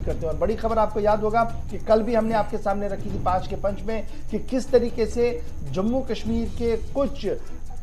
करते हैं। और बड़ी खबर आपको याद होगा कि कल भी हमने आपके सामने रखी थी 5 के पंच में कि किस तरीके से जम्मू कश्मीर के कुछ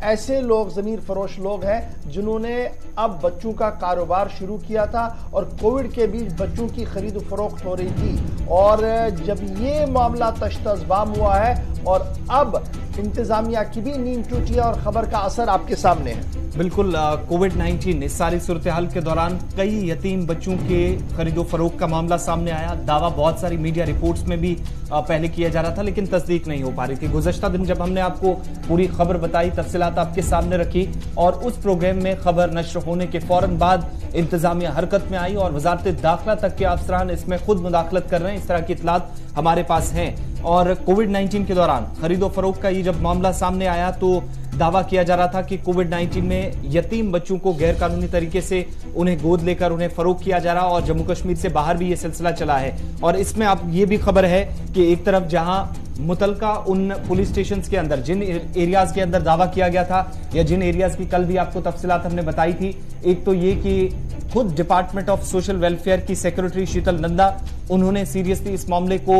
ऐसे लोग, जमीर फरोश लोग हैं जिन्होंने अब बच्चों का कारोबार शुरू किया था और कोविड के बीच बच्चों की खरीद फरोख्त हो रही थी। और जब ये मामला तश्तज़बाम हुआ है और अब इंतजामिया की भी नींद टूटी है और खबर का असर आपके सामने है। बिल्कुल, कोविड-19 इस सारी सूरत हाल के दौरान कई यतीम बच्चों के खरीदो फरोख्त का मामला सामने आया। दावा बहुत सारी मीडिया रिपोर्ट्स में भी पहले किया जा रहा था, लेकिन तस्दीक नहीं हो पा रही थी। गुज़श्ता दिन जब हमने आपको पूरी खबर बताई, तफसीलात आपके सामने रखी और उस प्रोग्राम में खबर नश्र होने के फौरन बाद इंतजामिया हरकत में आई और वजारत दाखिला तक के अफसरान इसमें खुद मुदाखलत कर रहे हैं। इस तरह की इतलात हमारे पास हैं। और कोविड-19 के दौरान खरीदो फरोख्त का ये जब मामला सामने आया तो दावा किया जा रहा था कि कोविड-19 में यतीम बच्चों को गैर कानूनी तरीके से उन्हें गोद लेकर उन्हें फरोख्त किया जा रहा और जम्मू कश्मीर से बाहर भी ये सिलसिला चला है। और इसमें अब ये भी खबर है कि एक तरफ जहां मुतलका उन पुलिस स्टेशन के अंदर जिन एरियाज के अंदर दावा किया गया था या जिन एरियाज की कल भी आपको तफसीलात हमने बताई थी, एक तो ये कि खुद डिपार्टमेंट ऑफ सोशल वेलफेयर की सेक्रेटरी शीतल नंदा, उन्होंने सीरियसली इस मामले को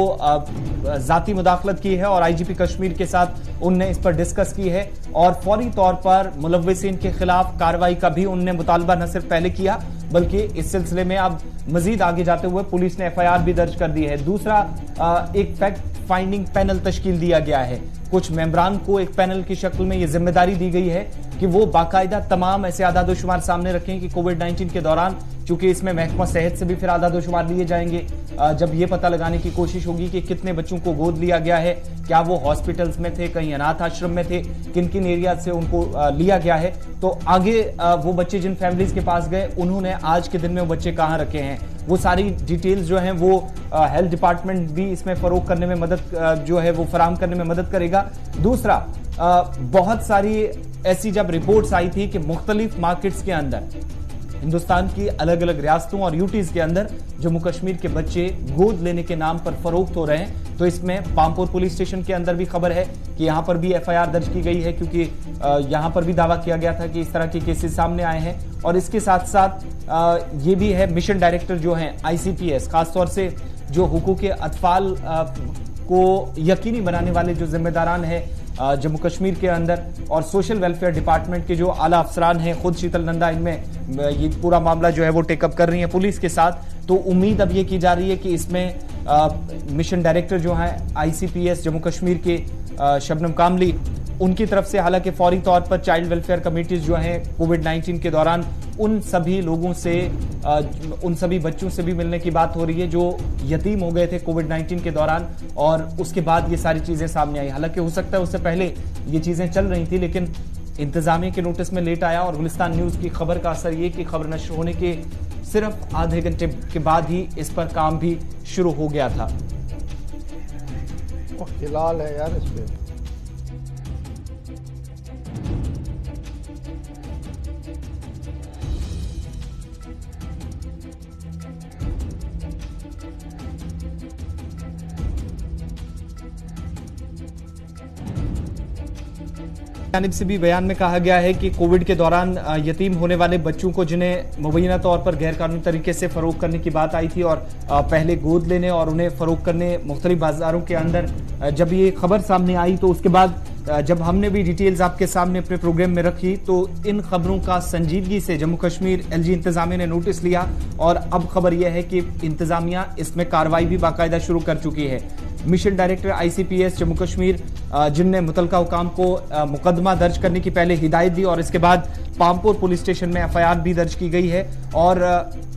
जाती मुदाखलत की है और आईजीपी कश्मीर के साथ उनने इस पर डिस्कस की है और फौरी तौर पर मुलव्विसीन के खिलाफ कार्रवाई का भी उनने मुतालबा न सिर्फ पहले किया बल्कि इस सिलसिले में अब मजीद आगे जाते हुए पुलिस ने एफआईआर भी दर्ज कर दी है। दूसरा, एक फैक्ट फाइंडिंग पैनल तश्कील दिया गया है। कुछ मेंबरान को एक पैनल की शक्ल में यह जिम्मेदारी दी गई है कि वो बाकायदा तमाम ऐसे आदादोशुमार सामने रखें कि कोविड-19 के दौरान, चूंकि इसमें महकमा सेहत से भी फिर आदादोशुमार लिए जाएंगे, जब ये पता लगाने की कोशिश होगी कि कितने बच्चों को गोद लिया गया है, क्या वो हॉस्पिटल्स में थे, कहीं अनाथ आश्रम में थे, किन किन एरिया से उनको लिया गया है, तो आगे वो बच्चे जिन फैमिलीज के पास गए उन्होंने आज के दिन में वो बच्चे कहां रखे हैं, वो सारी डिटेल्स जो हैं वो हेल्थ डिपार्टमेंट भी इसमें फरोग करने में मदद जो है वो फराहम करने में मदद करेगा। दूसरा, बहुत सारी ऐसी जब रिपोर्ट्स आई थी कि मुख्तलिफ मार्केट्स के अंदर हिंदुस्तान की अलग अलग रियासतों और यूटीज के अंदर जम्मू कश्मीर के बच्चे गोद लेने के नाम पर फरोख्त हो रहे हैं, तो इसमें पामपुर पुलिस स्टेशन के अंदर भी खबर है कि यहां पर भी एफआईआर दर्ज की गई है, क्योंकि यहां पर भी दावा किया गया था कि इस तरह के केसेस सामने आए हैं। और इसके साथ साथ ये भी है, मिशन डायरेक्टर जो हैं आईसीपीएस, खासतौर से जो हुकूक अतफाल को यकीनी बनाने वाले जो जिम्मेदारान हैं जम्मू कश्मीर के अंदर, और सोशल वेलफेयर डिपार्टमेंट के जो आला अफसरान हैं, खुद शीतल नंदा इनमें ये पूरा मामला जो है वो टेकअप कर रही है पुलिस के साथ। तो उम्मीद अब ये की जा रही है कि इसमें मिशन डायरेक्टर जो हैं आईसीपीएस जम्मू कश्मीर के शबनम कामली, उनकी तरफ से हालांकि फौरी तौर पर चाइल्ड वेलफेयर कमेटीज जो हैं कोविड-19 के दौरान उन सभी लोगों से, उन सभी बच्चों से भी मिलने की बात हो रही है जो यतीम हो गए थे कोविड-19 के दौरान, और उसके बाद ये सारी चीजें सामने आई। हालांकि हो सकता है उससे पहले ये चीजें चल रही थी, लेकिन इंतजामिया के नोटिस में लेट आया और गुलिस्तान न्यूज की खबर का असर ये कि खबर नश्र होने के सिर्फ आधे घंटे के बाद ही इस पर काम भी शुरू हो गया था। हिलाल है यार इस पे। जानिब से भी बयान में कहा गया है कि कोविड के दौरान यतीम होने वाले बच्चों को जिन्हें मुबैना तौर पर गैर कानूनी तरीके से फरोख्त करने की बात आई थी और पहले गोद लेने और उन्हें फरोख्त करने मुख्तलिफ बाजारों के अंदर जब ये खबर सामने आई, तो उसके बाद जब हमने भी डिटेल्स आपके सामने अपने प्रोग्राम में रखी, तो इन खबरों का संजीदगी से जम्मू कश्मीर एलजी इंतजामिया ने नोटिस लिया और अब खबर यह है कि इंतजामिया इसमें कार्रवाई भी बाकायदा शुरू कर चुकी है। Mission director ICPS Jammu Kashmir, जिनने मुतलका हुकाम को मुकदमा दर्ज करने की पहले हिदायत दी और इसके बाद पामपुर पुलिस स्टेशन में एफआईआर भी दर्ज की गई है। और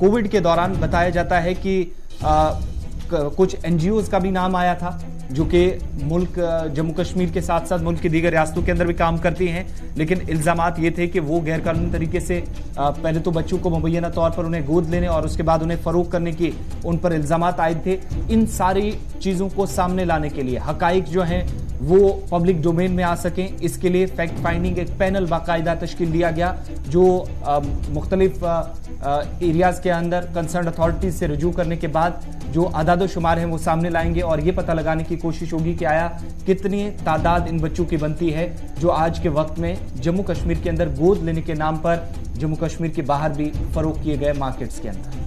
कोविड के दौरान बताया जाता है कि कुछ एनजीओज का भी नाम आया था जो कि मुल्क जम्मू कश्मीर के साथ साथ मुल्क की दीगर रियासतों के अंदर भी काम करती हैं, लेकिन इल्जामात ये थे कि वो गैर कानूनी तरीके से पहले तो बच्चों को मुबैना तौर पर उन्हें गोद लेने और उसके बाद उन्हें फरोख्त करने की उन पर इल्जामात आए थे। इन सारी चीजों को सामने लाने के लिए, हकाइक जो हैं वो पब्लिक डोमेन में आ सकें, इसके लिए फैक्ट फाइंडिंग एक पैनल बाकायदा तश्कील दिया गया जो मुख्तलिफ एरियाज के अंदर कंसर्न अथॉरिटीज से रुजू करने के बाद जो आदादो शुमार हैं वो सामने लाएंगे और ये पता लगाने की कोशिश होगी कि आया कितनी तादाद इन बच्चों की बनती है जो आज के वक्त में जम्मू कश्मीर के अंदर गोद लेने के नाम पर जम्मू कश्मीर के बाहर भी फरोख्त किए गए मार्केट्स के अंदर।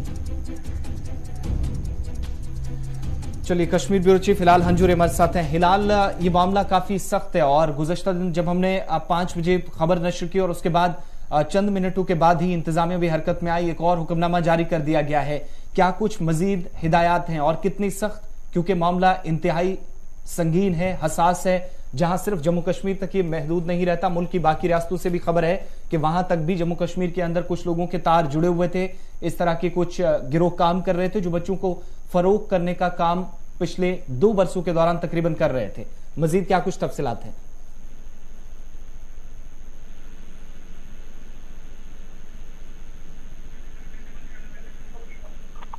चलिए, कश्मीर ब्यूरो चीफ हिलाल हंजूर हमारे साथ हैं। हिलाल, ये मामला काफी सख्त है और गुज़श्ता दिन जब हमने 5 बजे खबर नशर की और उसके बाद चंद मिनटों के बाद ही इंतजामिया भी हरकत में आई, एक और हुक्मनामा जारी कर दिया गया है। क्या कुछ मजीद हिदायत हैं और कितनी सख्त, क्योंकि मामला इंतहाई संगीन है, हसास है, जहां सिर्फ जम्मू कश्मीर तक ये महदूद नहीं रहता, मुल्क की बाकी रियासतों से भी खबर है कि वहां तक भी जम्मू कश्मीर के अंदर कुछ लोगों के तार जुड़े हुए थे। इस तरह के कुछ गिरोह काम कर रहे थे जो बच्चों को फरोख्त करने का काम पिछले 2 बरसों के दौरान तकरीबन कर रहे थे। मजीद क्या कुछ तफसीलात हैं?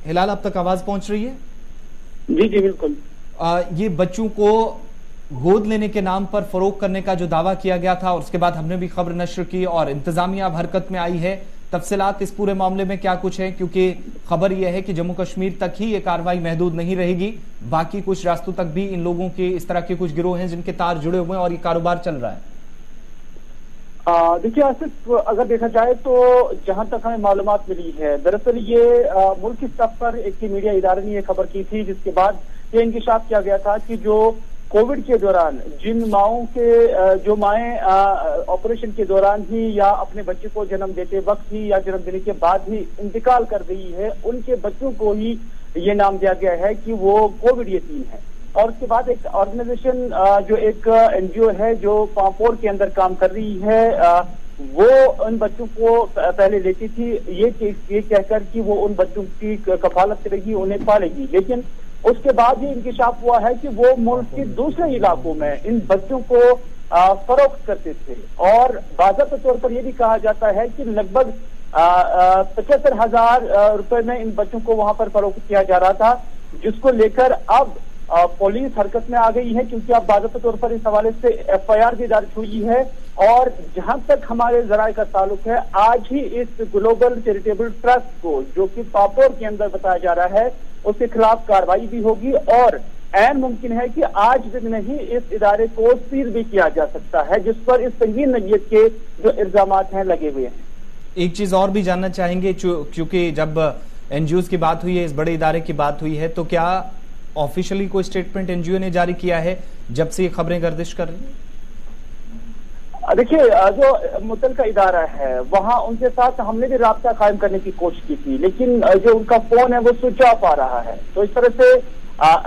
हिलाल, अब तक आवाज पहुंच रही है? जी जी बिल्कुल। ये बच्चों को गोद लेने के नाम पर फरोख्त करने का जो दावा किया गया था और उसके बाद हमने भी खबर नश्र की और इंतजामिया अब हरकत में आई है। तफसीलात इस पूरे मामले में क्या कुछ है, क्योंकि खबर यह है कि जम्मू कश्मीर तक ही ये कार्रवाई महदूद नहीं रहेगी, बाकी कुछ रास्तों तक भी इन लोगों के इस तरह के कुछ गिरोह हैं जिनके तार जुड़े हुए हैं और ये कारोबार चल रहा है। देखिए आसिफ, अगर देखा जाए तो जहां तक हमें मालूमात मिली है, दरअसल ये मुल्क की स्तर पर एक मीडिया इदारे ने यह खबर की थी, जिसके बाद ये इंकिशाफ किया गया था कि जो कोविड के दौरान जिन माओं के जो माएँ ऑपरेशन के दौरान ही या अपने बच्चे को जन्म देते वक्त ही या जन्म देने के बाद ही इंतकाल कर गई है, उनके बच्चों को ही ये नाम दिया गया है कि वो कोविड यतीम है। और उसके बाद एक ऑर्गेनाइजेशन जो एक एनजीओ है जो पापोर के अंदर काम कर रही है, वो उन बच्चों को पहले लेती थी ये कहकर कि वो उन बच्चों की कफालत करेगी, उन्हें पालेगी, लेकिन उसके बाद ये इंकिशाफ हुआ है कि वो मुल्क के दूसरे इलाकों में इन बच्चों को फरोख्त करते थे। और बाज़ाब्ता तौर पर यह भी कहा जाता है कि लगभग 75,000 रुपए में इन बच्चों को वहां पर फरोख्त किया जा रहा था, जिसको लेकर अब पुलिस हरकत में आ गई है, क्योंकि अब बाज़ाब्ता तौर पर इस हवाले से FIR भी दर्ज हुई है। और जहां तक हमारे जराये का ताल्लुक है, आज ही इस ग्लोबल चैरिटेबल ट्रस्ट को, जो कि पापोर के अंदर बताया जा रहा है, उसके खिलाफ कार्रवाई भी होगी और ऐन मुमकिन है कि आज दिन में ही इस इदारे को सील भी किया जा सकता है, जिस पर इस संगीन नैयत के जो इल्जामात हैं लगे हुए हैं। एक चीज और भी जानना चाहेंगे, क्योंकि जब NGOs की बात हुई है, इस बड़े इदारे की बात हुई है, तो क्या ऑफिशियली कोई स्टेटमेंट NGO ने जारी किया है जब से ये खबरें गर्दिश कर रही हैं? देखिए, जो मुतलका इदारा है वहां उनके साथ हमने भी राब्ता कायम करने की कोशिश की थी, लेकिन जो उनका फोन है वो स्विच ऑफ आ रहा है। तो इस तरह से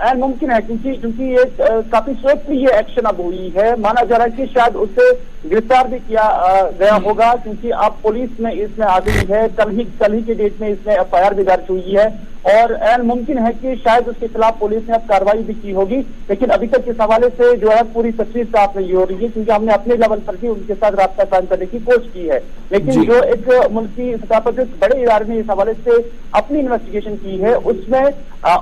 ऐन मुमकिन है, क्योंकि ये काफी स्विफ्टली ये एक्शन अब हुई है, माना जा रहा है कि शायद उसे गिरफ्तार भी किया गया होगा, क्योंकि अब पुलिस में इसमें आ गई है। कल ही के डेट में इसमें FIR भी दर्ज हुई है और ऐन मुमकिन है कि शायद उसके खिलाफ पुलिस ने अब कार्रवाई भी की होगी, लेकिन अभी तक इस हवाले से जो है पूरी तस्वीर साफ नहीं हो रही है, क्योंकि हमने अपने लेवल पर भी उनके साथ राब्ता कायम करने की कोशिश की है, लेकिन जो एक मुल्क की सतह पर जो बड़े इदारे ने इस हवाले से अपनी इन्वेस्टिगेशन की है, उसमें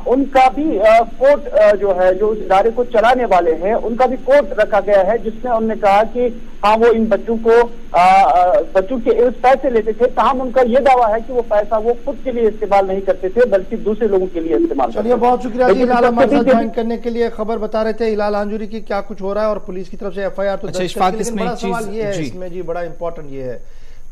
उनका भी कोर्ट जो है, जो उस इदारे को चलाने वाले हैं, उनका भी कोर्ट रखा गया है, जिसमें उन्होंने कहा कि हाँ वो इन बच्चों के पैसे लेते थे, ताहम उनका ये दावा है कि वो पैसा वो खुद के लिए इस्तेमाल नहीं करते थे बल्कि दूसरे लोगों के लिए इस्तेमाल। चलिए, बहुत शुक्रिया जी हिलाल, हमारे साथ ज्वाइन करने के लिए। खबर बता रहे थे हिलाल हंजूरी की क्या कुछ हो रहा है और पुलिस की तरफ से FIR तो दर्ज है, लेकिन बड़ा सवाल ये है इसमें जी, बड़ा इंपॉर्टेंट ये है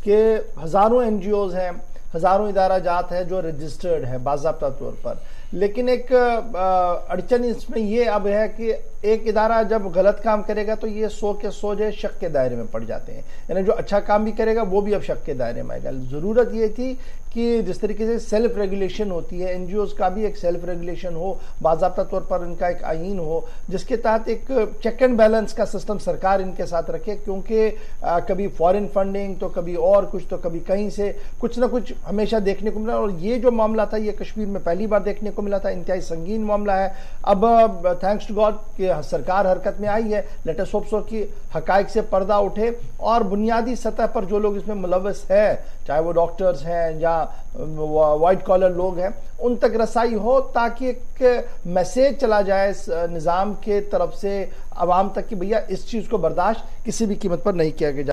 कि हजारों NGOs हैं, हजारों इदारा जात है जो रजिस्टर्ड है बाज़ाब्ता तौर पर, लेकिन एक अड़चन इसमें ये अब है कि एक इदारा जब गलत काम करेगा तो ये 100 के 100 जो शक के दायरे में पड़ जाते हैं, यानी जो अच्छा काम भी करेगा वो भी अब शक के दायरे में आएगा। जरूरत ये थी कि जिस तरीके से सेल्फ रेगुलेशन होती है, NGOs का भी एक सेल्फ रेगुलेशन हो, बाज़ाब्ता तौर पर इनका एक आईन हो, जिसके तहत एक चेक एंड बैलेंस का सिस्टम सरकार इनके साथ रखे, क्योंकि कभी फॉरेन फंडिंग तो कभी और कुछ तो कभी कहीं से कुछ ना कुछ हमेशा देखने को मिला। और ये जो मामला था ये कश्मीर में पहली बार देखने को मिला था, इंतहाई संगीन मामला है। अब थैंक्स टू गॉड कि सरकार हरकत में आई है, लेट अस होप सो कि हकायक से पर्दा उठे और बुनियादी सतह पर जो लोग इसमें मुलव्वस है, चाहे वो डॉक्टर्स हैं या वाइट कॉलर लोग हैं, उन तक रसाई हो, ताकि एक मैसेज चला जाए निजाम के तरफ से अवाम तक कि भैया इस चीज को बर्दाश्त किसी भी कीमत पर नहीं किया गया।